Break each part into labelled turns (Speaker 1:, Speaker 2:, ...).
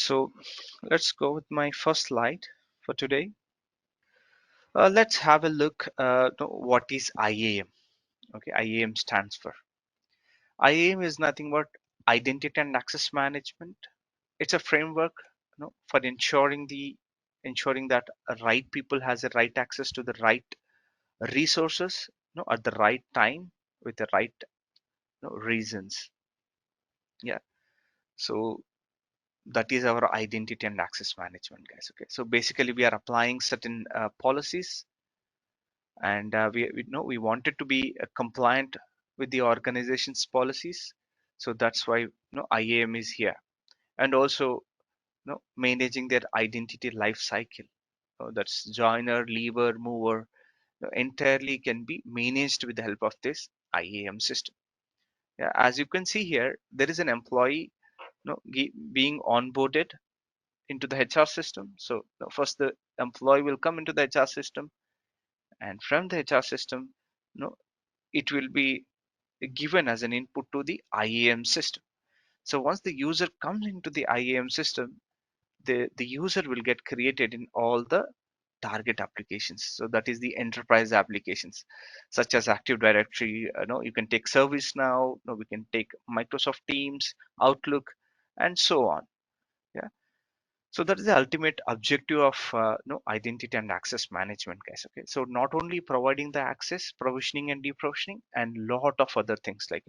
Speaker 1: So let's go with my first slide for today. Let's have a look what is IAM. Okay, IAM stands for. IAM is nothing but Identity and Access Management. It's a framework, for ensuring that right people has the right access to the right resources, at the right time with the right reasons. Yeah. So that is our identity and access management, guys. Okay. So basically, we are applying certain policies, and we know we wanted to be compliant with the organization's policies. So that's why IAM is here, and also managing their identity life cycle. That's joiner, leaver, mover, entirely can be managed with the help of this IAM system. Yeah, as you can see here, there is an employee being onboarded into the HR system. So first the employee will come into the HR system, and from the HR system, it will be given as an input to the IAM system. So once the user comes into the IAM system, the user will get created in all the target applications. So that is the enterprise applications such as Active Directory. You can take ServiceNow, we can take Microsoft Teams, Outlook, and so on. Yeah. So that is the ultimate objective of identity and access management, guys. Okay. So not only providing the access, provisioning and deprovisioning, and lot of other things like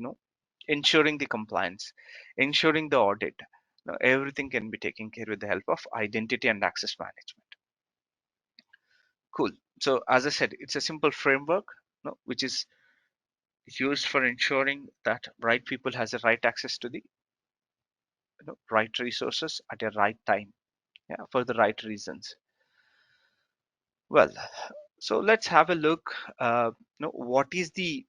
Speaker 1: ensuring the compliance, ensuring the audit. Everything can be taken care with the help of identity and access management. Cool. So as I said, it's a simple framework, which is used for ensuring that right people has the right access to the right resources at the right time, yeah, for the right reasons. Well, so let's have a look. What is the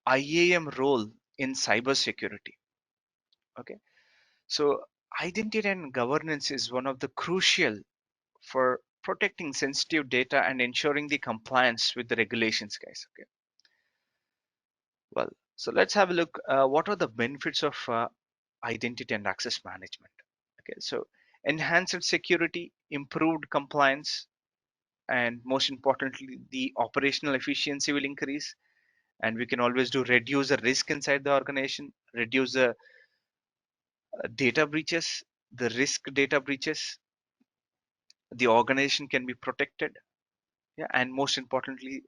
Speaker 1: IAM role in cybersecurity? Okay, so identity and governance is one of the crucial for protecting sensitive data and ensuring the compliance with the regulations, guys. Okay, well, so let's have a look. What are the benefits of identity and access management? Okay, so enhanced security, improved compliance, and most importantly, the operational efficiency will increase. And we can always do reduce the risk inside the organization, reduce the data breaches, the risk data breaches. The organization can be protected, yeah, and most importantly,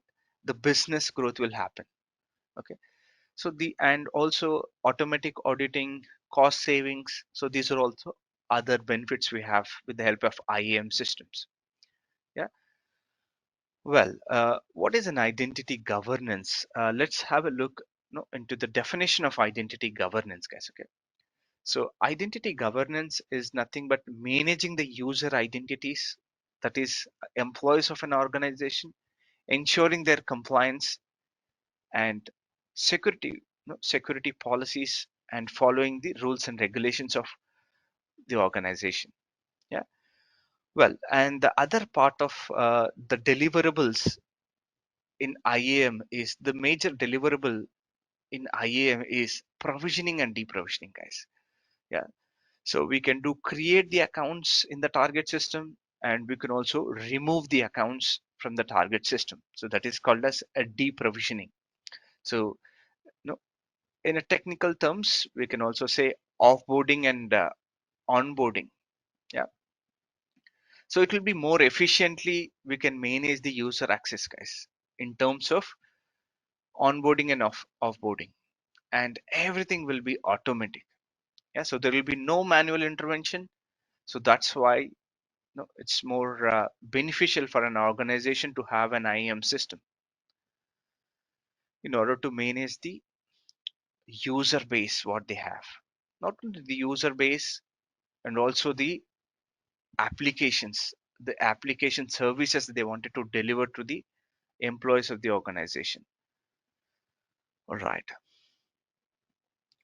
Speaker 1: the business growth will happen. Okay, so the and also automatic auditing, cost savings. So these are also other benefits we have with the help of IAM systems. Yeah. Well, what is an identity governance? Let's have a look into the definition of identity governance, guys. Okay. So identity governance is nothing but managing the user identities, that is employees of an organization, ensuring their compliance and security policies, and following the rules and regulations of the organization. Yeah. Well, and the other part of the deliverables in IAM is the major deliverable in IAM is provisioning and deprovisioning, guys. Yeah. So we can do create the accounts in the target system, and we can also remove the accounts from the target system. So that is called as a deprovisioning. So in a technical terms, we can also say offboarding and onboarding. Yeah. So it will be more efficiently we can manage the user access, guys, in terms of onboarding and offboarding, and everything will be automatic. Yeah. So there will be no manual intervention. So that's why it's more beneficial for an organization to have an IAM system in order to manage the user base what they have. Not only the user base, and also the applications, the application services they wanted to deliver to the employees of the organization. All right.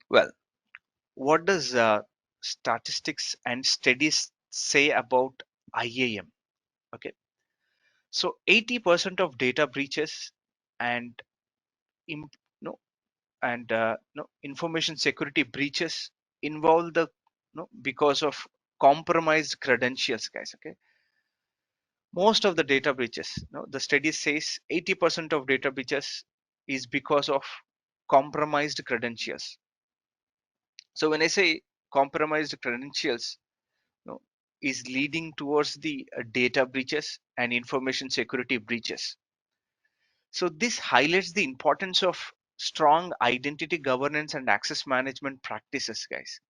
Speaker 1: Well, what does statistics and studies say about IAM? Okay. So 80% of data breaches and im- no, and information security breaches involve the because of compromised credentials, guys. Okay, most of the data breaches, the study says 80% of data breaches is because of compromised credentials. So when I say compromised credentials, is leading towards the data breaches and information security breaches. So this highlights the importance of strong identity governance and access management practices, guys.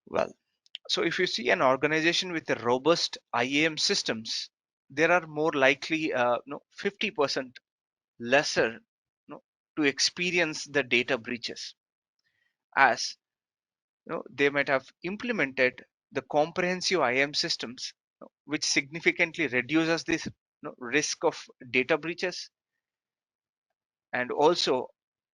Speaker 1: Well, so if you see an organization with a robust IAM systems, there are more likely 50% lesser to experience the data breaches, as they might have implemented the comprehensive IAM systems, which significantly reduces this risk of data breaches. And also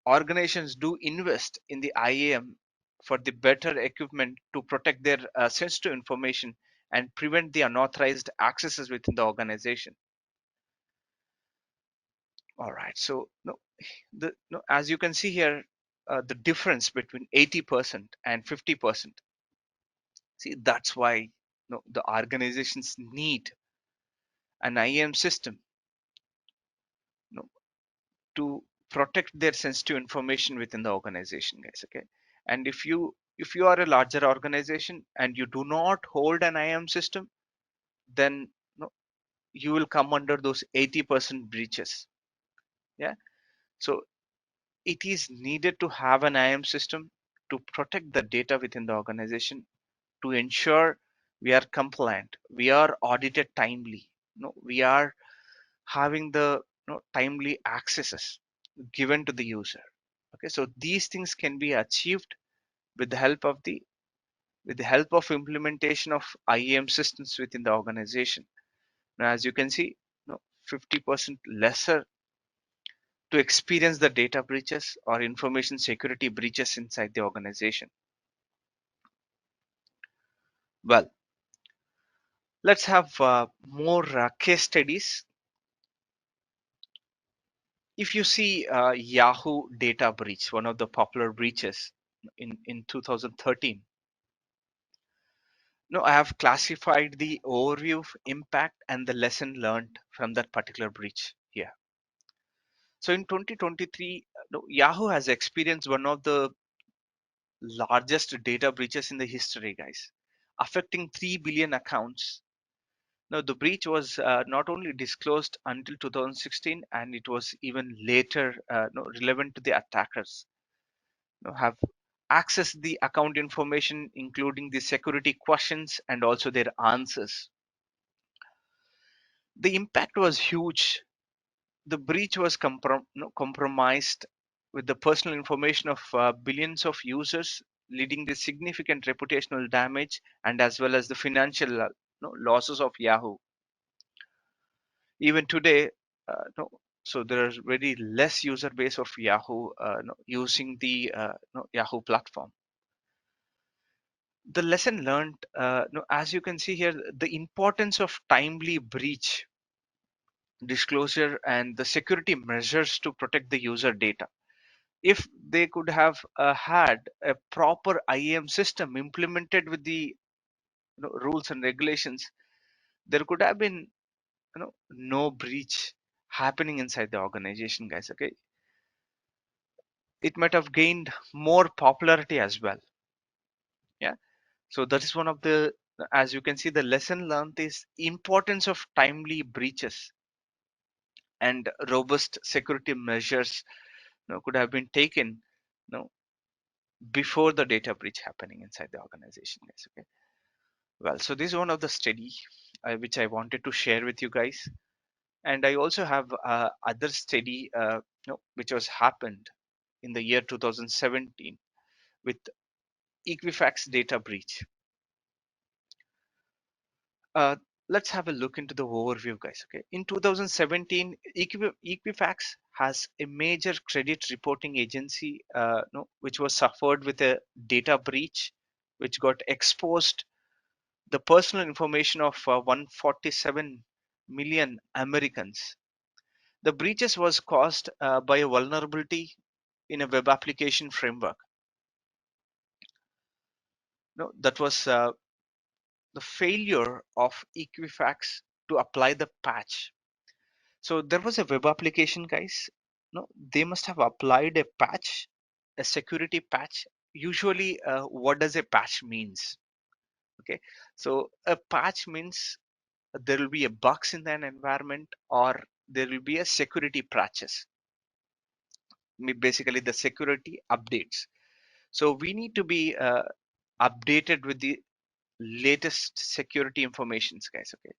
Speaker 1: organizations do invest in the IAM for the better equipment to protect their sensitive information and prevent the unauthorized accesses within the organization. All right, so as you can see here, the difference between 80% and 50%. See, that's why the organizations need an IAM system, you know, to protect their sensitive information within the organization, guys. Okay, and if you are a larger organization and you do not hold an IAM system, then you will come under those 80% breaches. Yeah, so it is needed to have an IAM system to protect the data within the organization, to ensure we are compliant, we are audited timely, we are having the timely accesses given to the user. Okay, so these things can be achieved with the help of implementation of IAM systems within the organization. Now, as you can see, 50% lesser to experience the data breaches or information security breaches inside the organization. Well, let's have more case studies. If you see Yahoo data breach, one of the popular breaches in 2013, I have classified the overview of impact and the lesson learned from that particular breach here. So in 2023, Yahoo has experienced one of the largest data breaches in the history, guys, affecting 3 billion accounts. Now, the breach was not only disclosed until 2016, and it was even later relevant to the attackers. Have accessed the account information, including the security questions and also their answers. The impact was huge. The breach was compromised with the personal information of billions of users, leading to significant reputational damage and as well as the financial losses of Yahoo. Even today, so there is very less user base of Yahoo using the Yahoo platform. The lesson learned, as you can see here, the importance of timely breach disclosure and the security measures to protect the user data. If they could have had a proper IAM system implemented with the rules and regulations, there could have been no breach happening inside the organization, guys. Okay, it might have gained more popularity as well. Yeah, so that is one of the, as you can see, the lesson learned is importance of timely breaches and robust security measures could have been taken before the data breach happening inside the organization, guys. Okay, well, so this is one of the study which I wanted to share with you guys, and I also have other study which was happened in the year 2017 with Equifax data breach. uh, let's have a look into the overview, guys. Okay, in 2017, Equifax has a major credit reporting agency which was suffered with a data breach which got exposed the personal information of 147 million Americans. The breaches was caused by a vulnerability in a web application framework. No, that was the failure of Equifax to apply the patch. So there was a web application, guys. No, they must have applied a patch, a security patch. Usually, what does a patch means? Okay, so a patch means there will be a bugs in an environment, or there will be a security patches. Basically, the security updates. So we need to be updated with the latest security informations, guys. Okay,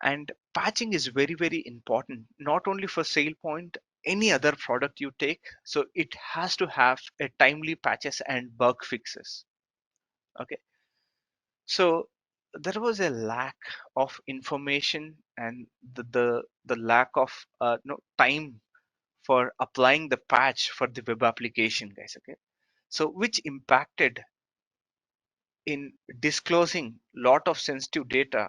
Speaker 1: and patching is very very important, not only for SailPoint, any other product you take. So it has to have a timely patches and bug fixes. Okay, so there was a lack of information and the lack of no time for applying the patch for the web application, guys. Okay, so which impacted in disclosing lot of sensitive data,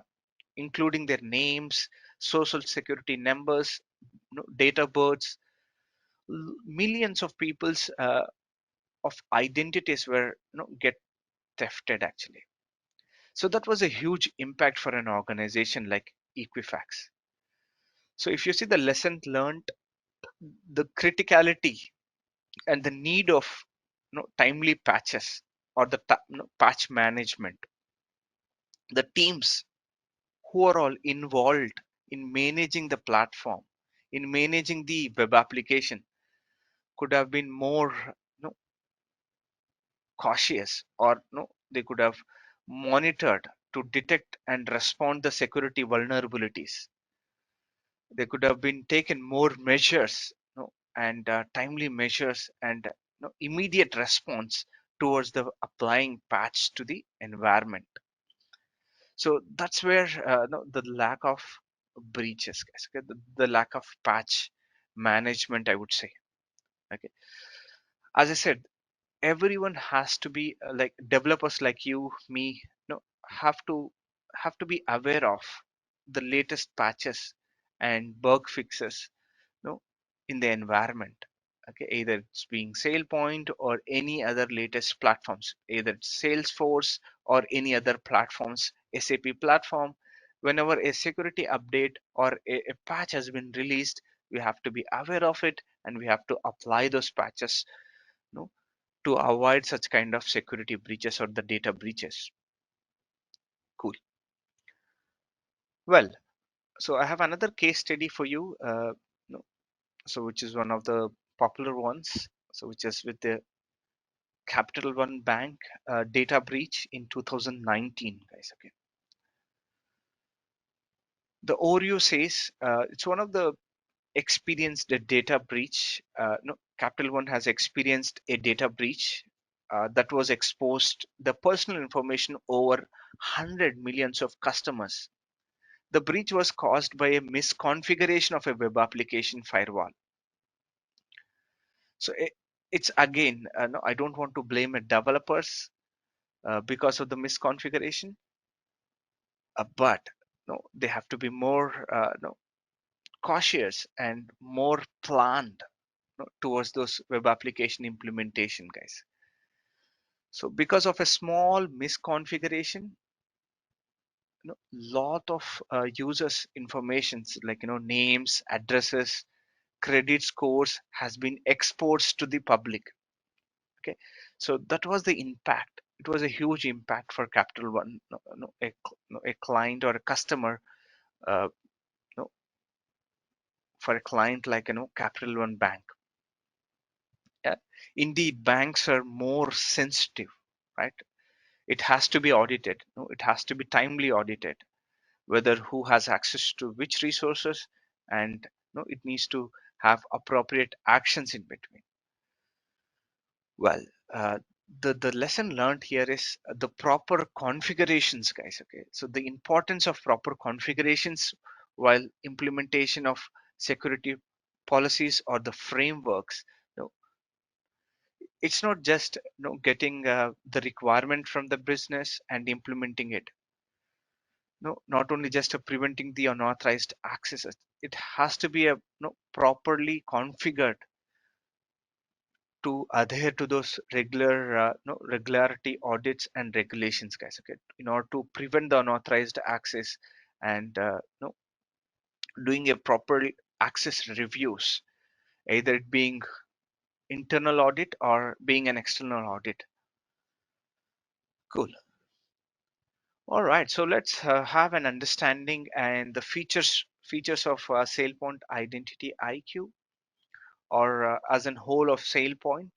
Speaker 1: including their names, social security numbers, date of births. Millions of people's of identities were get thefted actually. So that was a huge impact for an organization like Equifax. So if you see the lesson learned, the criticality and the need of timely patches, or the patch management, the teams who are all involved in managing the platform, in managing the web application, could have been more cautious, or they could have monitored to detect and respond the security vulnerabilities. They could have been taken more measures, and timely measures, and immediate response towards the applying patch to the environment. So that's where no, the lack of breaches, guys, okay? The lack of patch management, I would say. Okay, as I said, everyone has to be like developers like you, me, have to be aware of the latest patches and bug fixes, in the environment. Okay, either it's being SailPoint or any other latest platforms, either it's Salesforce or any other platforms, SAP platform. Whenever a security update or a patch has been released, we have to be aware of it, and we have to apply those patches, you know, to avoid such kind of security breaches or the data breaches. Cool. Well, so I have another case study for you, so which is one of the popular ones. So which is with the Capital One Bank data breach in 2019, guys. Okay, the Oreo says it's one of the experienced a data breach. No, Capital One has experienced a data breach that was exposed the personal information over 100 millions of customers. The breach was caused by a misconfiguration of a web application firewall. So it's again, no, I don't want to blame a developers because of the misconfiguration, but no, they have to be more no, cautious and more planned, towards those web application implementation, guys. So because of a small misconfiguration, lot of users informations like names, addresses, credit scores has been exposed to the public. Okay, so that was the impact. It was a huge impact for Capital One, a client or a customer, uh, no, for a client like Capital One Bank. Yeah. Indeed, banks are more sensitive, right? It has to be audited. It has to be timely audited, whether who has access to which resources, and it needs to have appropriate actions in between. Well, uh, the lesson learned here is the proper configurations, guys. Okay, so the importance of proper configurations while implementation of security policies or the frameworks. You know, it's not just getting the requirement from the business and implementing it. No, not only just preventing the unauthorized accesses. It has to be a properly configured to adhere to those no, regularity audits and regulations, guys. Okay, in order to prevent the unauthorized access and no, doing a proper access reviews, either it being internal audit or being an external audit. Cool. All right, so let's have an understanding and the features of SailPoint Identity IQ, or as an whole of SailPoint,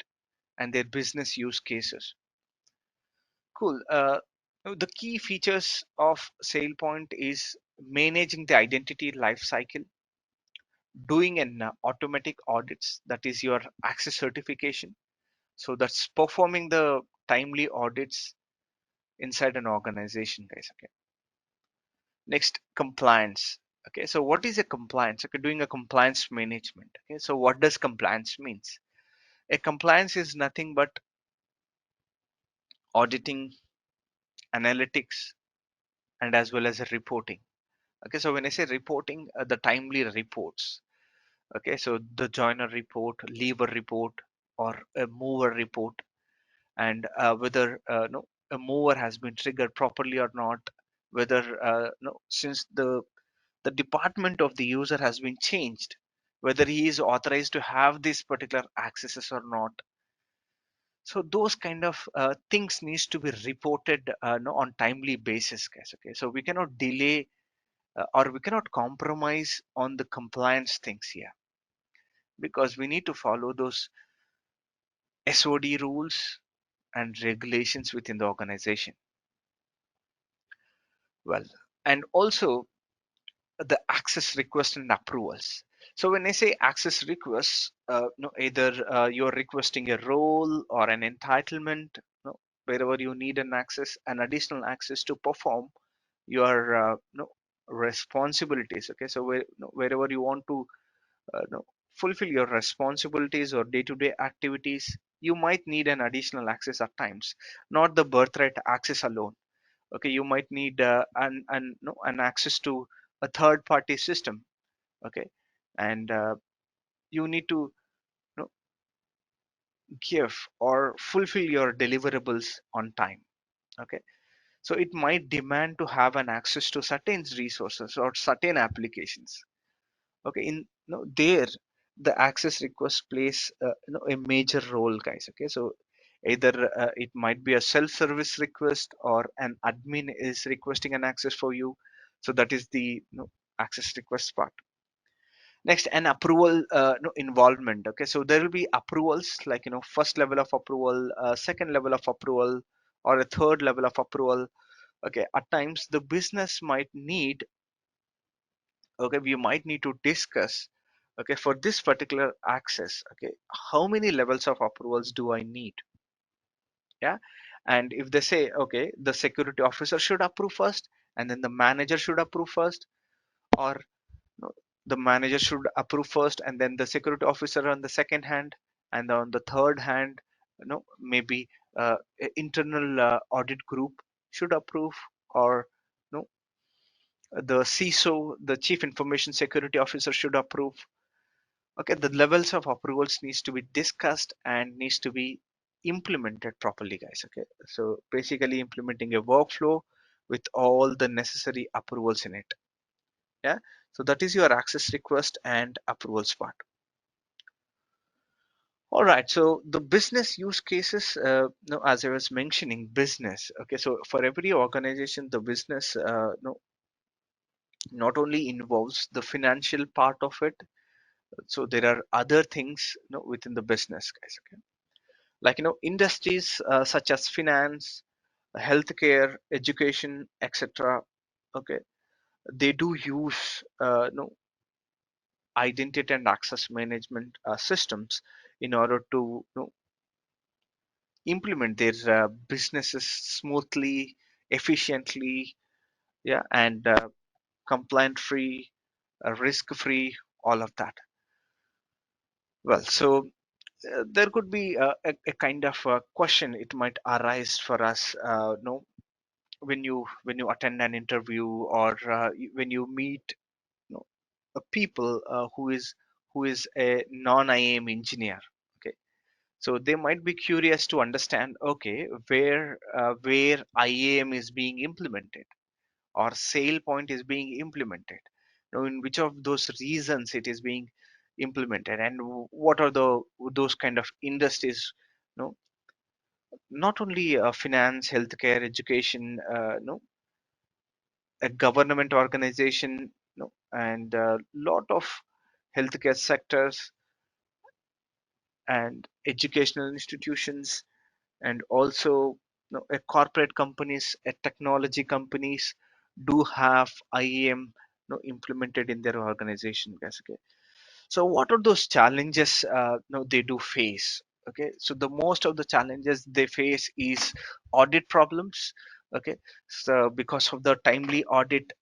Speaker 1: and their business use cases. Cool. The key features of SailPoint is managing the identity lifecycle, doing an automatic audits, that is your access certification. So that's performing the timely audits inside an organization, guys. Okay. Next, compliance. Okay, so what is a compliance? Okay, doing a compliance management. Okay, so what does compliance means? A compliance is nothing but auditing, analytics, and as well as reporting. Okay, so when I say reporting, the timely reports. Okay, so the joiner report, leaver report, or a mover report, and whether no, a mover has been triggered properly or not, whether no, since the department of the user has been changed, whether he is authorized to have these particular accesses or not. So those kind of things needs to be reported no, on timely basis, guys. Okay, so we cannot delay or we cannot compromise on the compliance things here, because we need to follow those SOD rules and regulations within the organization. Well, and also the access request and approvals. So when I say access requests, no, either you're requesting a role or an entitlement, no, wherever you need an access, an additional access to perform your no, responsibilities. Okay, so no, wherever you want to no, fulfill your responsibilities or day-to-day activities, you might need an additional access at times, not the birthright access alone. Okay, you might need no, an access to a third party system. Okay, and you need to you know, give or fulfill your deliverables on time. Okay, so it might demand to have an access to certain resources or certain applications. Okay, in there the access request plays a major role, guys. Okay, so either it might be a self-service request or an admin is requesting an access for you. So that is the access request part. Next, an approval involvement. Okay, so there will be approvals like first level of approval, second level of approval, or a third level of approval. Okay, at times the business might need, okay, we might need to discuss, okay, for this particular access, okay, how many levels of approvals do I need? Yeah, and if they say, okay, the security officer should approve first and then the manager should approve first, or no, the manager should approve first and then the security officer on the second hand, and on the third hand, maybe internal audit group should approve, or no, the CISO, the chief information security officer should approve. Okay, the levels of approvals needs to be discussed and needs to be implemented properly, guys. Okay, so basically implementing a workflow with all the necessary approvals in it. Yeah, so that is your access request and approvals part. All right, so the business use cases, no, as I was mentioning, business. Okay, so for every organization, the business no, not only involves the financial part of it, so there are other things within the business, guys. Okay, like industries such as finance, healthcare, education, etc. Okay, they do use identity and access management systems in order to implement their businesses smoothly, efficiently, yeah, and compliant free, risk free, all of that. Well, so there could be a kind of question it might arise for us, when you attend an interview, or when you meet a people who is a non-IAM engineer. Okay, So they might be curious to understand, okay, where IAM is being implemented or SailPoint is being implemented. In which of those reasons it is being implemented, and what are those kind of industries. You Not only finance, healthcare, education, a government organization, and a lot of healthcare sectors and educational institutions, and also corporate companies, technology companies do have IAM implemented in their organization, guys. Okay, so what are those challenges they do face? Okay, so the most of the challenges they face is audit problems. Okay, so because of the timely audit,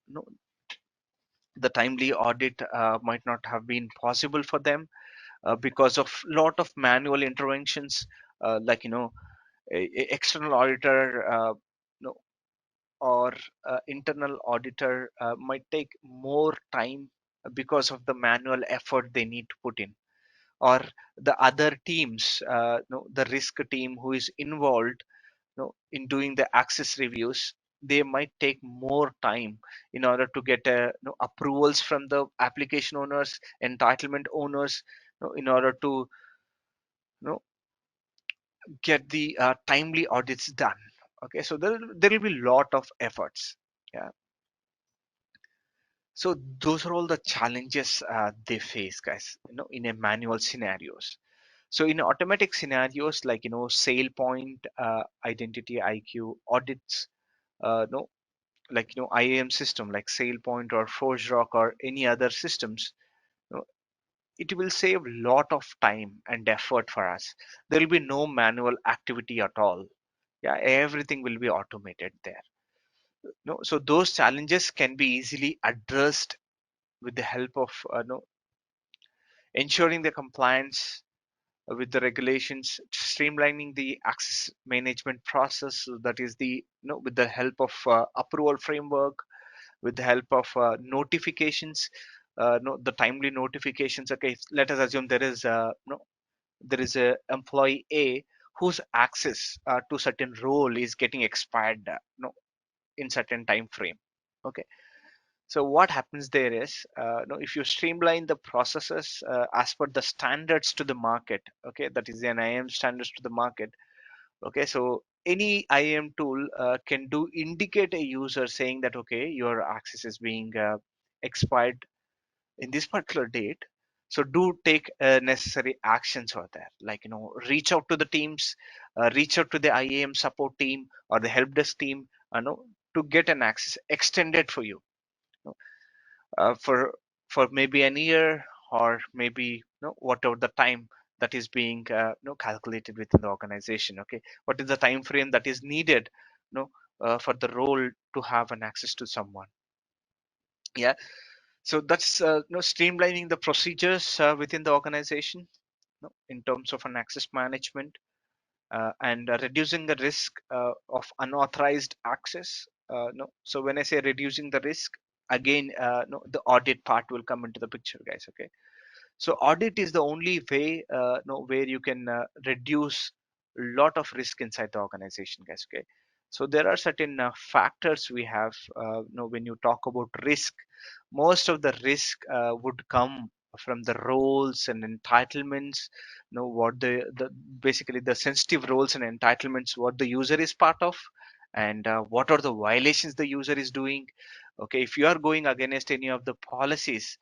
Speaker 1: the timely audit might not have been possible for them because of lot of manual interventions, like external auditor, no, or internal auditor might take more time because of the manual effort they need to put in, or the other teams, the risk team who is involved in doing the access reviews, they might take more time in order to get approvals from the application owners, entitlement owners, in order to you know, get the timely audits done. Okay, so there will be lot of efforts. Yeah, so those are all the challenges they face, guys, in a manual scenarios. So in automatic scenarios, like SailPoint, identity IQ audits, no like IAM system like SailPoint or ForgeRock or any other systems, you know, it will save lot of time and effort for us. There will be no manual activity at all. Yeah, everything will be automated there. No, so those challenges can be easily addressed with the help of ensuring the compliance with the regulations, streamlining the access management process. So that is the with the help of approval framework, with the help of notifications, no, the timely notifications. Okay, let us assume there is no there is a employee A whose access to certain role is getting expired no, in certain time frame. Okay, so what happens there is, no, if you streamline the processes as per the standards to the market, okay, that is an IAM standards to the market. Okay, so any IAM tool can do indicate a user saying that, okay, your access is being expired in this particular date. So do take necessary actions over there, like reach out to the teams, reach out to the IAM support team or the help desk team, to get an access extended for you, you know, for maybe an year, or maybe whatever the time that is being calculated within the organization. Okay, what is the time frame that is needed, for the role to have an access to someone. Yeah, so that's streamlining the procedures within the organization, in terms of an access management, and reducing the risk of unauthorized access. No, so when I say reducing the risk, again, no, the audit part will come into the picture, guys. Okay, so audit is the only way, no, where you can reduce a lot of risk inside the organization, guys. Okay, so there are certain factors we have. When you talk about risk, most of the risk would come from the roles and entitlements. What the basically the sensitive roles and entitlements, what the user is part of, and what are the violations the user is doing. Okay, if you are going against any of the policies,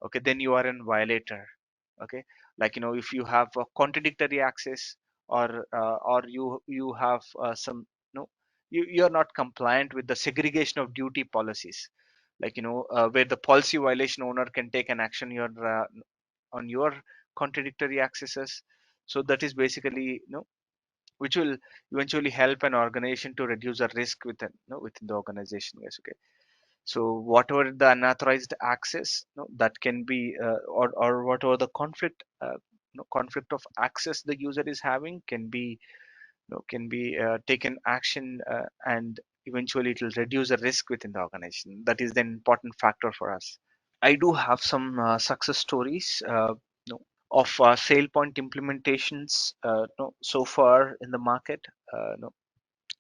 Speaker 1: okay, then you are a violator. Okay, like if you have a contradictory access, or you have some no you are not compliant with the segregation of duty policies, like where the policy violation owner can take an action on your contradictory accesses. So that is basically which will eventually help an organization to reduce the risk within the organization. Yes, okay. So whatever the unauthorized access, that can be, or whatever the conflict of access the user is having can be, taken action, and eventually it will reduce the risk within the organization. That is the important factor for us. I do have some success stories, of SailPoint implementations no, so far in the market. No,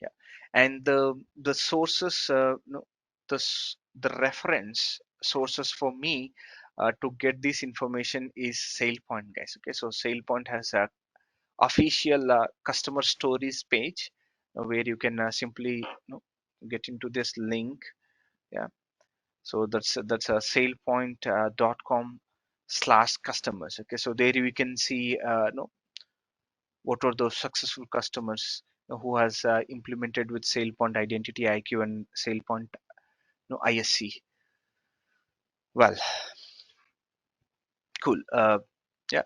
Speaker 1: yeah, and the sources, no, the reference sources for me to get this information is SailPoint, guys. Okay, so SailPoint has a official customer stories page where you can simply get into this link. Yeah, so that's a sailpoint.com/customers. Okay, so there you can see what are those successful customers who has implemented with SailPoint Identity IQ and SailPoint ISC. Well, cool. Yeah.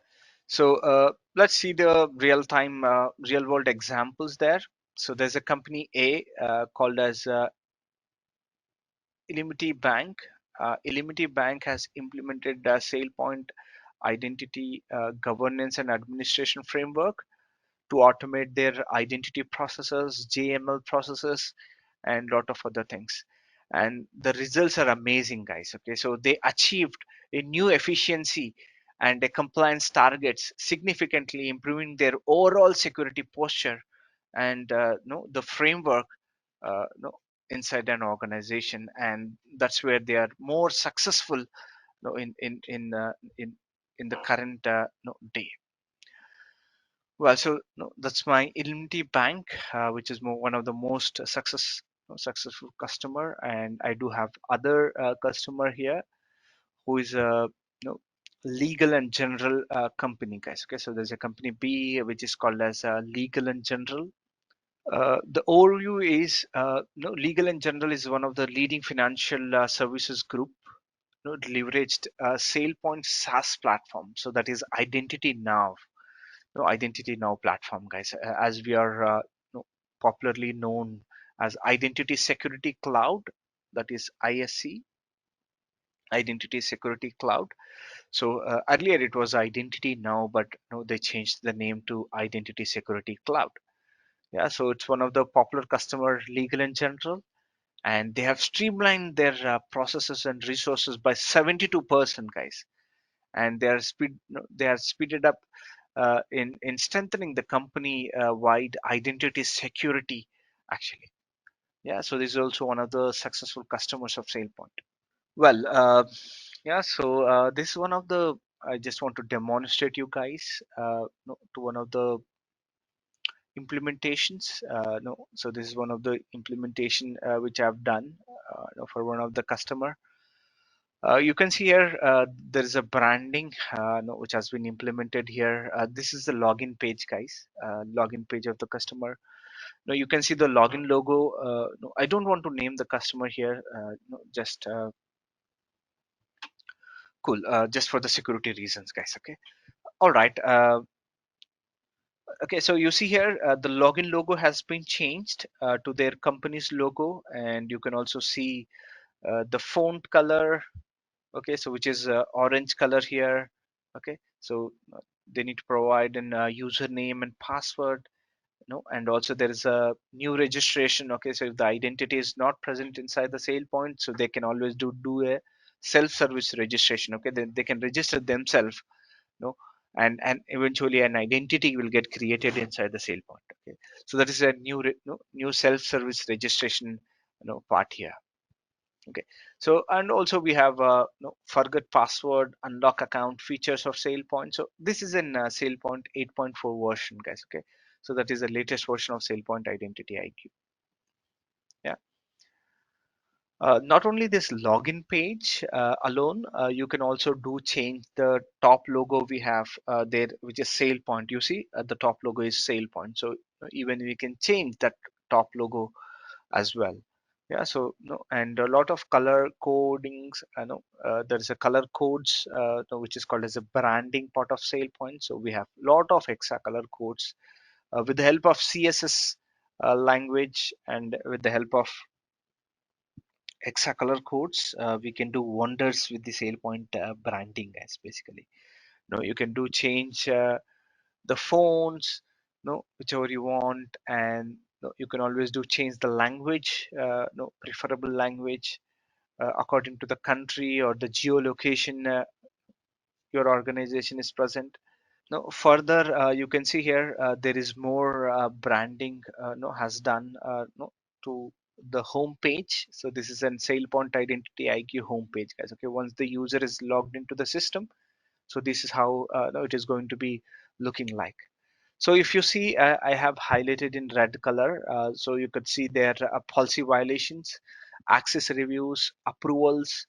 Speaker 1: So let's see the real-time, real-world examples there. So there's a company A called as Illimity Bank. Illimity Bank has implemented SailPoint Identity Governance and Administration Framework to automate their identity processes, JML processes, and lot of other things. And the results are amazing, guys. Okay, so they achieved a new efficiency and a compliance targets, significantly improving their overall security posture and no, the framework no, inside an organization, and that's where they are more successful no, in the current no, day. Well, so no, that's my Illimity Bank, which is one of the most successful customer, and I do have other customer here who is a legal and general company, guys. Okay, so there's a company B which is called as Legal and General. The overview is Legal and General is one of the leading financial services group leveraged SailPoint SaaS platform, so that is Identity Now. Identity Now platform, guys, as we are popularly known as Identity Security Cloud, that is ISC, Identity Security Cloud. So earlier it was Identity Now, but they changed the name to Identity Security Cloud. Yeah, so it's one of the popular customer, Legal and General, and they have streamlined their processes and resources by 72%, guys, and they are speeded up in strengthening the company wide identity security, actually. Yeah, so this is also one of the successful customers of SailPoint. Well, yeah, so this is one of the, I just want to demonstrate you guys to one of the implementations. No, so this is one of the implementation which I've done for one of the customer. You can see here there is a branding which has been implemented here. This is the login page, guys. Login page of the customer. Now you can see the login logo. No, I don't want to name the customer here. No, just cool. Just for the security reasons, guys. Okay. All right. Okay. So you see here the login logo has been changed to their company's logo, and you can also see the font color. Okay, so which is orange color here. Okay, so they need to provide an username and password, and also there is a new registration. Okay, so if the identity is not present inside the SailPoint, so they can always do a self-service registration. Okay, then they can register themselves, and eventually an identity will get created inside the SailPoint. Okay, so that is a new self-service registration part here. Okay, so and also we have forget password, unlock account features of SailPoint. So this is in SailPoint 8.4 version, guys. Okay, so that is the latest version of SailPoint Identity IQ. Yeah. Not only this login page alone, you can also do change the top logo we have there, which is SailPoint. You see, the top logo is SailPoint. So even we can change that top logo as well. Yeah, so and a lot of color codings. There is a color codes which is called as a branding part of SailPoint. So we have lot of extra color codes with the help of CSS language, and with the help of extra color codes, we can do wonders with the SailPoint branding, guys. Basically, you can do change the fonts, whichever you want, and you can always do change the language, preferable language according to the country or the geolocation your organization is present. No, further, you can see here there is more branding no, has done no, to the home page. So this is an SailPoint Identity IQ home page, guys. Okay, once the user is logged into the system, so this is how no, it is going to be looking like. So if you see, I have highlighted in red color. So you could see there policy violations, access reviews, approvals,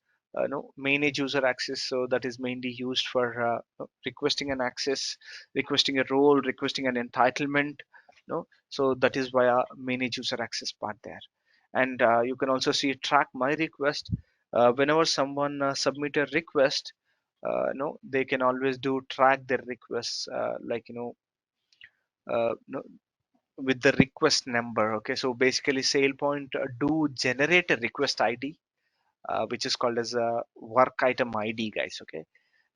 Speaker 1: no, manage user access. So that is mainly used for requesting an access, requesting a role, requesting an entitlement. No, so that is via manage user access part there. And you can also see track my request. Whenever someone submit a request, no, they can always do track their requests, like no, with the request number. Okay, so basically SailPoint do generate a request ID, which is called as a work item ID, guys. Okay,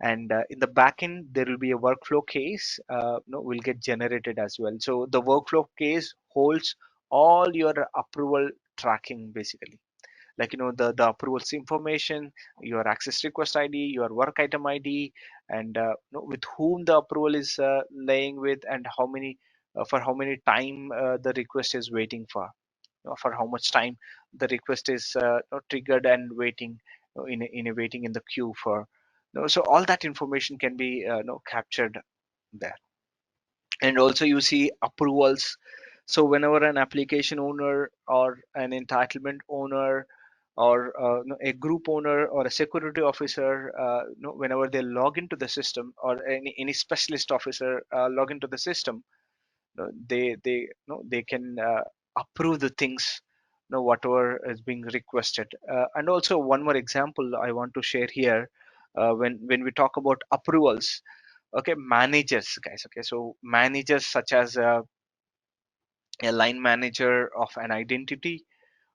Speaker 1: and in the backend there will be a workflow case, no, will get generated as well. So the workflow case holds all your approval tracking, basically, like the approvals information, your access request ID, your work item ID, and with whom the approval is laying with, and how many for how many time the request is waiting for how much time the request is triggered and waiting, in a waiting in the queue for, so all that information can be captured there. And also you see approvals. So whenever an application owner or an entitlement owner or a group owner or a security officer, whenever they log into the system, or any specialist officer log into the system, they can approve the things, whatever is being requested. And also one more example I want to share here, when we talk about approvals. Okay, managers, guys. Okay, so managers such as a line manager of an identity,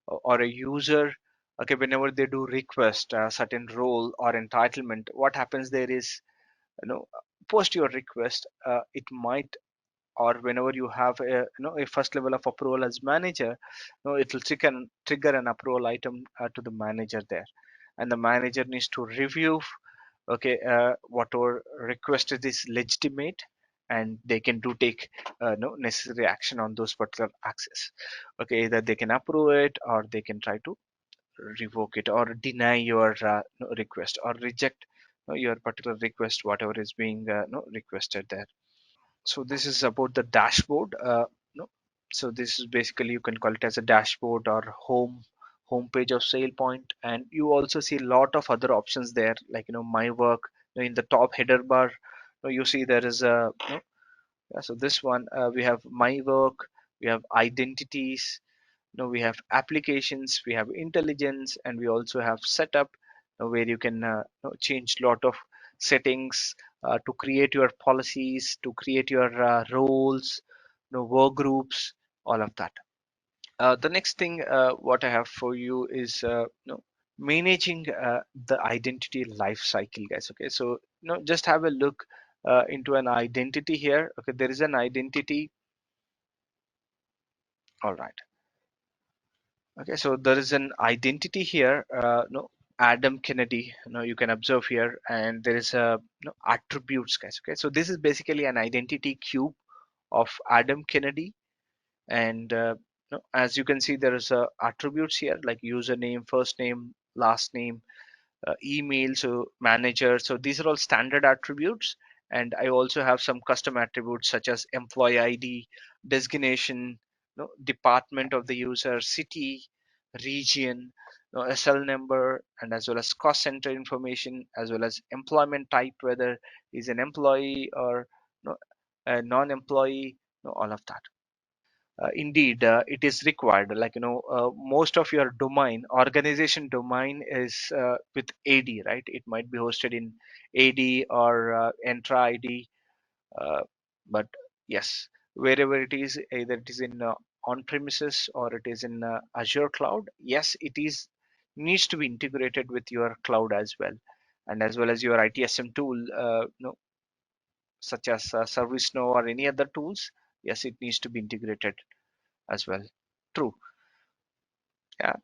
Speaker 1: or a user. Okay, whenever they do request a certain role or entitlement, what happens there is, post your request, it might, or whenever you have a first level of approval as manager, it will trigger an approval item to the manager there, and the manager needs to review, okay, whatever requested is legitimate, and they can do take no necessary action on those particular access. Okay, either they can approve it, or they can try to revoke it, or deny your request, or reject your particular request, whatever is being requested there. So this is about the dashboard. No, so this is basically, you can call it as a dashboard or home page of SailPoint, and you also see a lot of other options there, like my work. In the top header bar, you see there is a yeah, so this one, we have my work, we have identities, we have applications, we have intelligence, and we also have setup, where you can change lot of settings to create your policies, to create your roles, work groups, all of that. The next thing what I have for you is managing the identity life cycle, guys. Okay, so just have a look into an identity here. Okay, there is an identity. All right. Okay, so there is an identity here. No, Adam Kennedy. You can observe here, and there is a attributes, guys. Okay, so this is basically an identity cube of Adam Kennedy, and as you can see, there is attributes here like username, first name, last name, email, so manager. So these are all standard attributes, and I also have some custom attributes such as employee ID, designation, department of the user, city, region, SL number, and as well as cost center information, as well as employment type, whether he's an employee or a non-employee, all of that. Indeed, it is required, like most of your domain, organization domain is with AD, right? It might be hosted in AD or Entra ID, uh, but yes, wherever it is, either it is in on premises or it is in Azure cloud, yes, it is needs to be integrated with your cloud as well, and as well as your ITSM tool, such as ServiceNow or any other tools. Yes, it needs to be integrated as well. True. Yeah.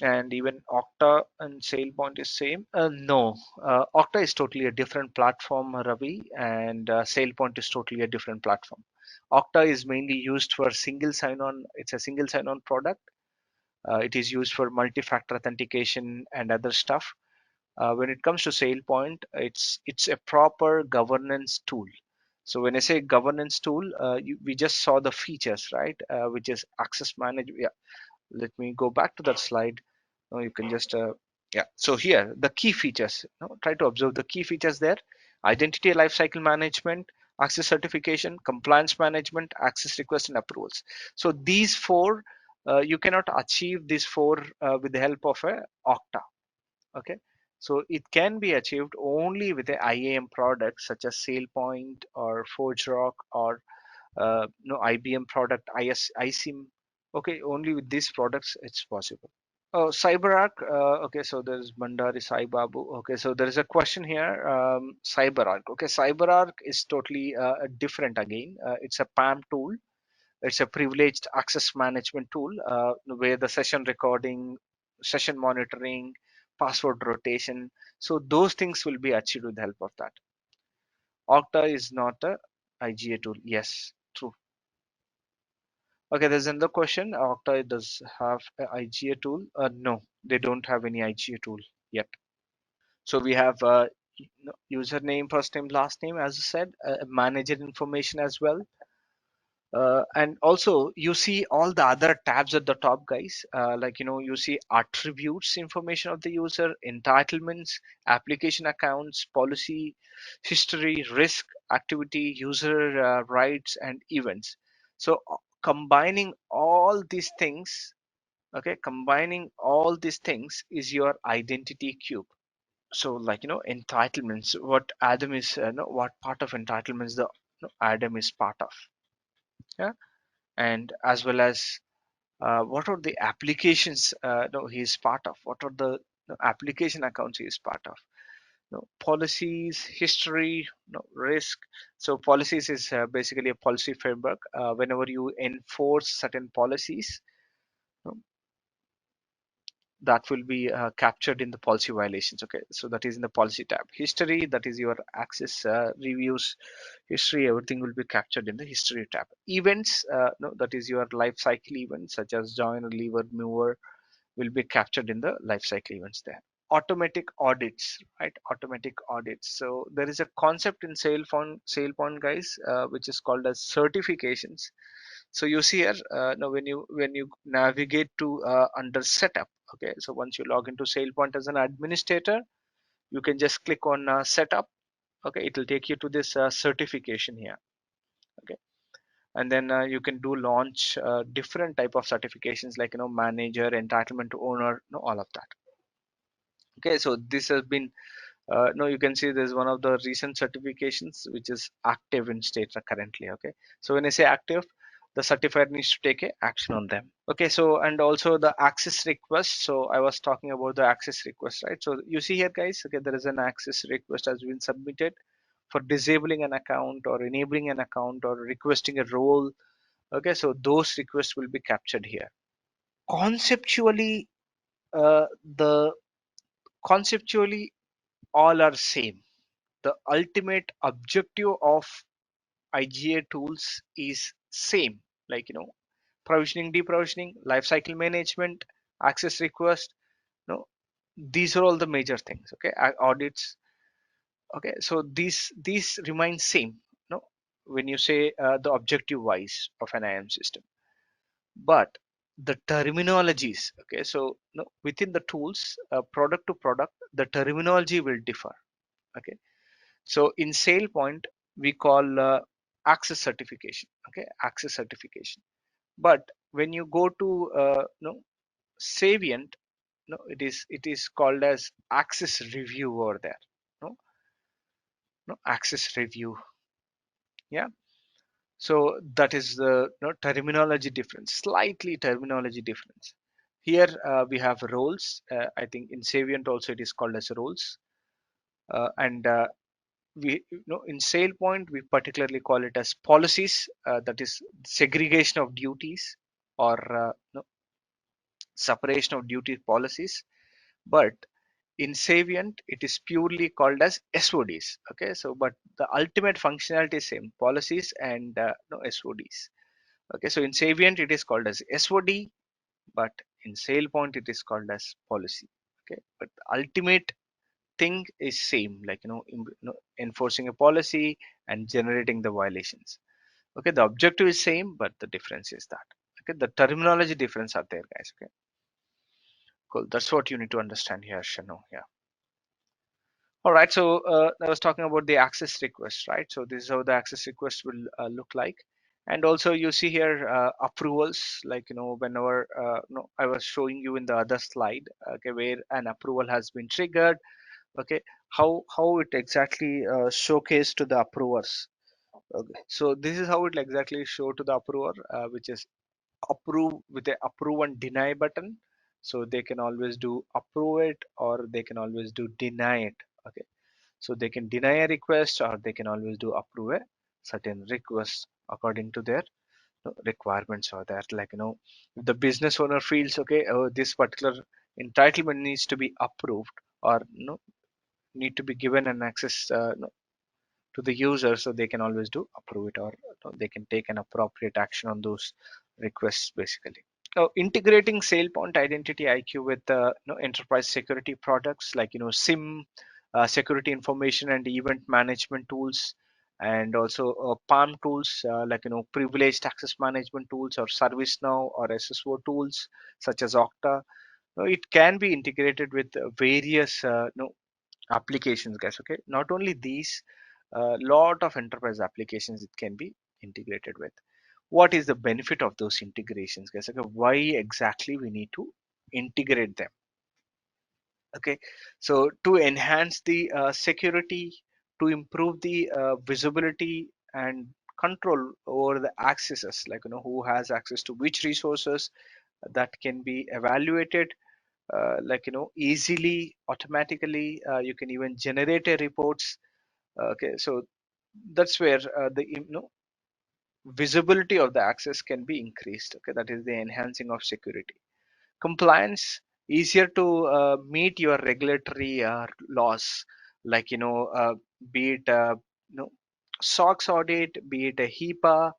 Speaker 1: And even Okta and SailPoint is same. No, Okta is totally a different platform, Ravi, and SailPoint is totally a different platform. Okta is mainly used for single sign-on. It's a single sign-on product. It is used for multi-factor authentication and other stuff. When it comes to SailPoint, it's a proper governance tool. So when I say governance tool, we just saw the features, right? Which is access management. Yeah, let me go back to that slide. You can just yeah. So here the key features. Try to observe the key features there: identity lifecycle management, access certification, compliance management, access request and approvals. So these four, you cannot achieve these four with the help of a Okta. Okay, so it can be achieved only with a IAM product such as SailPoint or ForgeRock or IBM product ISIM. Okay, only with these products it's possible. Oh, CyberArk. Okay, so there's Bandari Sai Babu. Okay, so there is a question here. CyberArk. Okay, CyberArk is totally different again. It's a PAM tool. It's a privileged access management tool where the session recording, session monitoring, password rotation. So those things will be achieved with the help of that. Okta is not a IGA tool. Yes, true. Okay, there's another question. Okta does have a IGA tool. No, they don't have any IGA tool yet. So we have username, first name, last name, as I said, manager information as well. And also you see all the other tabs at the top, guys. Like, you see attributes information of the user, entitlements, application accounts, policy, history, risk, activity, user rights, and events. So combining all these things, okay, combining all these things is your identity cube. So like, entitlements, what Adam is, what part of entitlements the Adam is part of. Yeah, and as well as what are the applications no, he is part of, what are the application accounts he is part of, policies, history, risk. So policies is basically a policy framework. Whenever you enforce certain policies, you know, that will be captured in the policy violations. Okay, so that is in the policy tab. History, that is your access reviews, history, everything will be captured in the history tab. Events, no, that is your life cycle events such as joiner, leaver, mover, will be captured in the life cycle events there. Automatic audits, right? Automatic audits. So there is a concept in SailPoint, guys, which is called as certifications. So you see here, now when you navigate to under setup, okay, so once you log into SailPoint as an administrator, you can just click on setup. Okay, it will take you to this certification here. Okay, and then you can do launch different type of certifications like, manager, entitlement to owner, all of that. Okay, so this has been no, you can see there's one of the recent certifications which is active in state currently. Okay, so when I say active, the certifier needs to take a action on them. Okay, so and also the access request. So I was talking about the access request, right? So you see here, guys, okay, there is an access request has been submitted for disabling an account or enabling an account or requesting a role. Okay, so those requests will be captured here. Conceptually, the conceptually all are same. The ultimate objective of IGA tools is same, like, provisioning, deprovisioning, lifecycle management, access request. These are all the major things. Okay, audits. Okay, so these remain same. When you say the objective wise of an IAM system, but the terminologies. Okay, so within the tools, product to product, the terminology will differ. Okay, so in SailPoint, we call access certification. Okay, access certification. But when you go to Savient, it is called as access review over there. No, no access review. Yeah. So that is the terminology difference, slightly terminology difference. Here we have roles. I think in Savient also it is called as roles, and we in SailPoint we particularly call it as policies. That is segregation of duties or separation of duty policies. But in Savient, it is purely called as SODs. Okay, so but the ultimate functionality is same, policies and no SODs. Okay, so in Savient it is called as SOD, but in SailPoint it is called as policy. Okay, but the ultimate thing is same, like enforcing a policy and generating the violations. Okay, the objective is same, but the difference is that. Okay, the terminology difference are there, guys. Okay, cool. That's what you need to understand here, Shanu. Yeah. All right, so I was talking about the access request, right? So this is how the access request will look like. And also you see here approvals, like, whenever, I was showing you in the other slide, okay, where an approval has been triggered, okay, how it exactly showcase to the approvers. Okay, so this is how it will exactly show to the approver, which is approve with the approve and deny button. So they can always do approve it, or they can always do deny it. Okay, so they can deny a request, or they can always do approve a certain request according to their requirements, or that, like, if the business owner feels, okay, oh, this particular entitlement needs to be approved, or need to be given an access to the user, so they can always do approve it, or they can take an appropriate action on those requests basically. Integrating SailPoint Identity IQ with enterprise security products like SIM, security information and event management tools, and also PAM tools like privileged access management tools, or ServiceNow or SSO tools such as Okta. It can be integrated with various applications, guys. Okay, not only these, a lot of enterprise applications it can be integrated with. What is the benefit of those integrations, guys? Okay, why exactly we need to integrate them? Okay, so to enhance the security, to improve the visibility and control over the accesses, like who has access to which resources, that can be evaluated like easily, automatically. You can even generate a reports. Okay, so that's where the visibility of the access can be increased. Okay, that is the enhancing of security. Compliance, easier to meet your regulatory laws, like be it SOX audit, be it a HIPAA.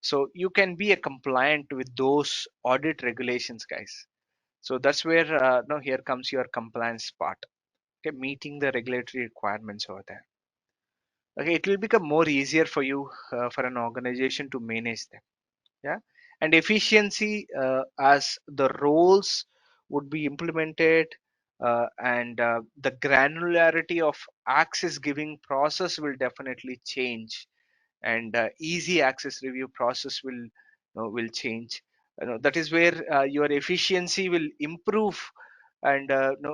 Speaker 1: So you can be a compliant with those audit regulations, guys. So that's where no here comes your compliance part. Okay, meeting the regulatory requirements over there. Okay, it will become more easier for you, for an organization to manage them. Yeah, and efficiency, as the roles would be implemented, and the granularity of access giving process will definitely change, and easy access review process will change. That is where your efficiency will improve, and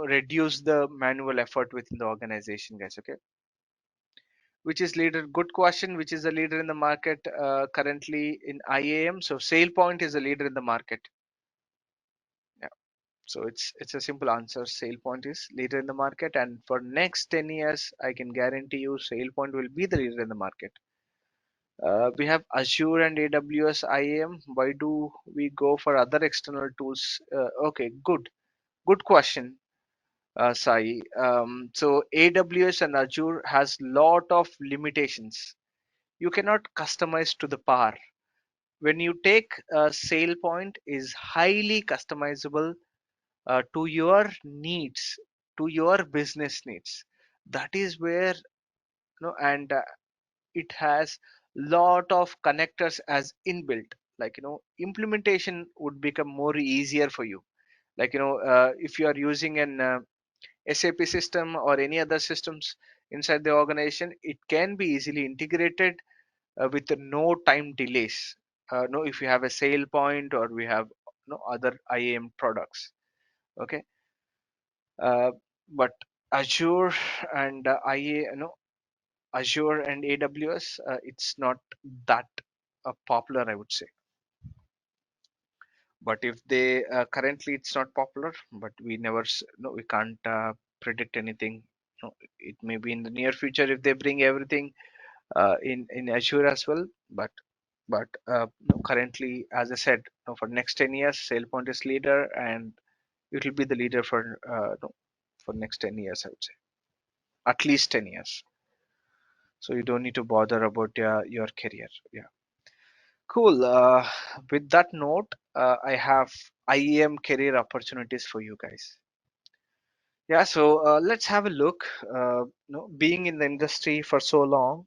Speaker 1: reduce the manual effort within the organization, guys. Okay, which is leader? Good question. Which is the leader in the market currently in IAM? So SailPoint is a leader in the market. Yeah. So it's a simple answer. SailPoint is leader in the market, and for next 10 years, I can guarantee you SailPoint will be the leader in the market. We have Azure and AWS IAM. Why do we go for other external tools? Okay, good question, Sai. So AWS and Azure has lot of limitations. You cannot customize to the par. When you take a SailPoint is highly customizable to your needs, to your business needs. That is where and it has lot of connectors as inbuilt. Like implementation would become more easier for you. Like if you are using an SAP system or any other systems inside the organization, it can be easily integrated with no time delays. No, if you have a sale point, or we have no other IAM products. Okay, uh, but Azure and Azure and AWS, it's not that popular, I would say. But if they currently it's not popular, but we never no, we can't predict anything. No, it may be in the near future if they bring everything in Azure as well, but But currently, as I said, for next 10 years, SailPoint is leader, and it will be the leader for for next 10 years, I would say, at least 10 years. So you don't need to bother about your career. Yeah, cool. With that note, I have IEM career opportunities for you guys. Yeah, so let's have a look. Being in the industry for so long,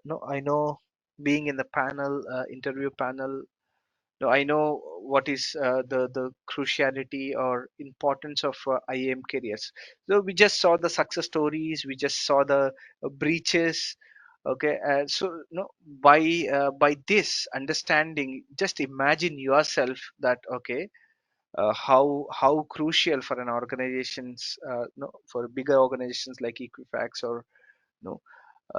Speaker 1: no, I know being in the panel, interview panel. No, I know what is the cruciality or importance of IAM careers. So we just saw the success stories, we just saw the breaches. Okay, so no, by this understanding, just imagine yourself that okay, how crucial for an organizations, no, for bigger organizations like Equifax or no,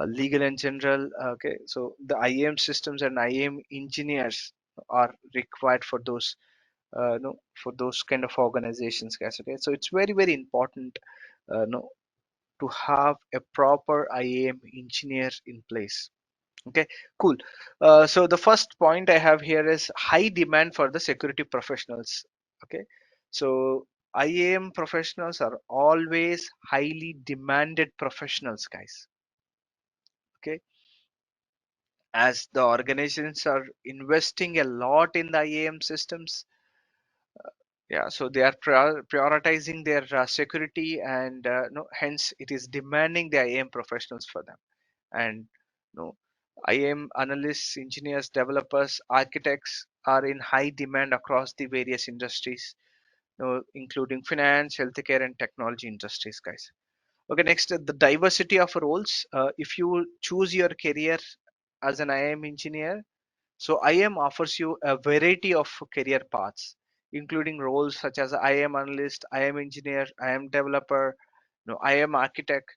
Speaker 1: legal and general. Okay, so the IAM systems and IAM engineers are required for those no, for those kind of organizations, guys. Okay, so it's very important no, to have a proper IAM engineer in place. Okay, cool. So the first point I have here is high demand for the security professionals. Okay, so IAM professionals are always highly demanded professionals, guys. Okay, as the organizations are investing a lot in the IAM systems. Yeah, so they are prioritizing their security, and no, hence it is demanding the IAM professionals for them. And no, IAM analysts, engineers, developers, architects are in high demand across the various industries, including finance, healthcare, and technology industries, guys. Okay, next, the diversity of roles. If you choose your career as an IAM engineer, so IAM offers you a variety of career paths, including roles such as IAM analyst, IAM engineer, IAM developer, IAM architect.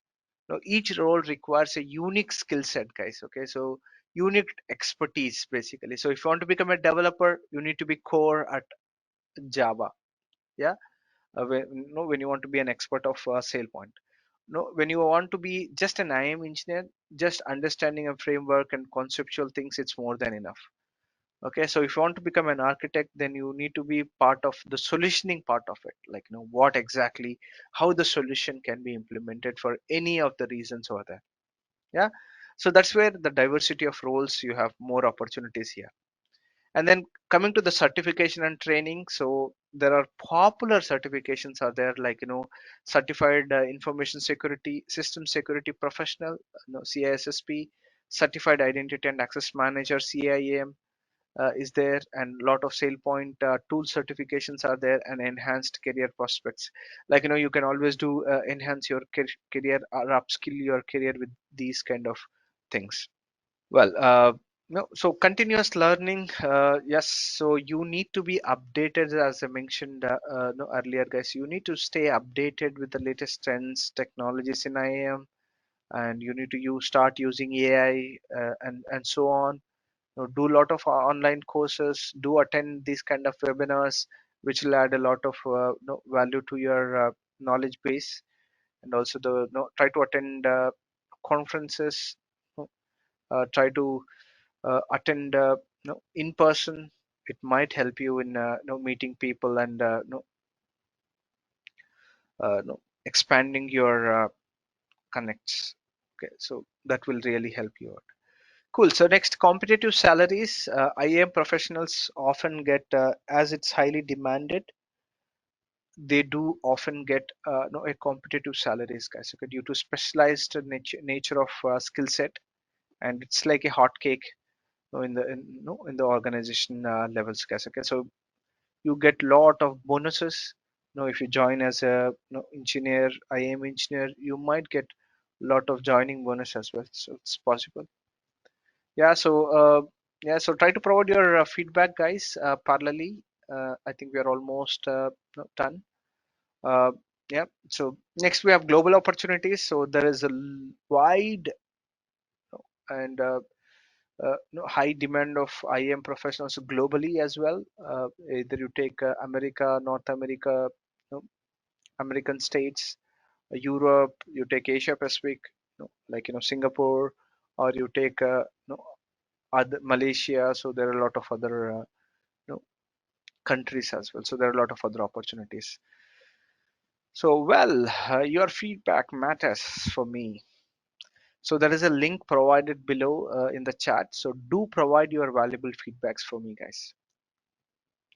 Speaker 1: Each role requires a unique skill set, guys. Okay, so unique expertise basically. So if you want to become a developer, you need to be core at Java. Yeah, when you want to be an expert of SailPoint. No, when you want to be just an IAM engineer, just understanding a framework and conceptual things, it's more than enough. Okay, so if you want to become an architect, then you need to be part of the solutioning part of it, like what exactly, how the solution can be implemented for any of the reasons over there. Yeah, so that's where the diversity of roles, you have more opportunities here. And then coming to the certification and training, so there are popular certifications are there, like certified information security system security professional, CISSP, certified identity and access manager, CIAM, is there, and a lot of SailPoint tool certifications are there, and enhanced career prospects. Like you can always do enhance your career or upskill your career with these kind of things. Well, no, so continuous learning, yes. So you need to be updated, as I mentioned no, earlier, guys. You need to stay updated with the latest trends, technologies in IAM, and you need to start using AI and so on. Do a lot of online courses, do attend these kind of webinars, which will add a lot of value to your knowledge base. And also try to attend conferences, try to attend in person. It might help you in meeting people and expanding your connects. Okay, so that will really help you out. Cool. So next, competitive salaries. IAM professionals often get, as it's highly demanded, they do often get no, a competitive salaries, guys. Okay, due to specialized nature of skill set, and it's like a hot cake in the organization levels, guys. Okay, so you get lot of bonuses. If you join as a engineer, IAM engineer, you might get lot of joining bonus as well. So it's possible. Yeah, so so try to provide your feedback, guys, parallelly. I think we are almost done. Uh, yeah, so next we have global opportunities. So there is a wide and high demand of IAM professionals globally as well. Either you take America, North America, American states, Europe, you take Asia Pacific, like Singapore, or you take other Malaysia. So there are a lot of other you know, countries as well. So there are a lot of other opportunities. So well, your feedback matters for me. So there is a link provided below in the chat. So do provide your valuable feedbacks for me, guys.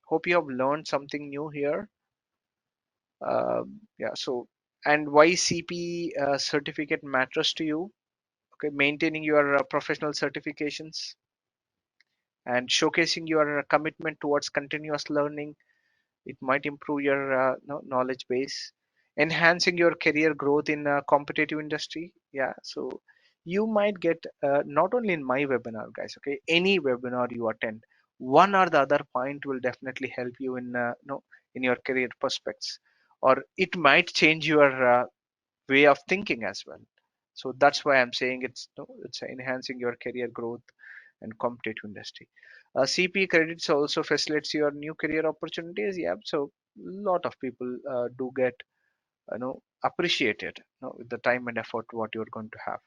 Speaker 1: Hope you have learned something new here. Yeah. So and why CP certificate matters to you? Okay, maintaining your professional certifications and showcasing your commitment towards continuous learning. It might improve your knowledge base, enhancing your career growth in a competitive industry. Yeah, so you might get not only in my webinar, guys. Okay, any webinar you attend, one or the other point will definitely help you in in your career prospects, or it might change your way of thinking as well. So that's why I'm saying it's enhancing your career growth and competitive industry. CP credits also facilitates your new career opportunities. Yeah, so a lot of people do get appreciated with the time and effort what you're going to have.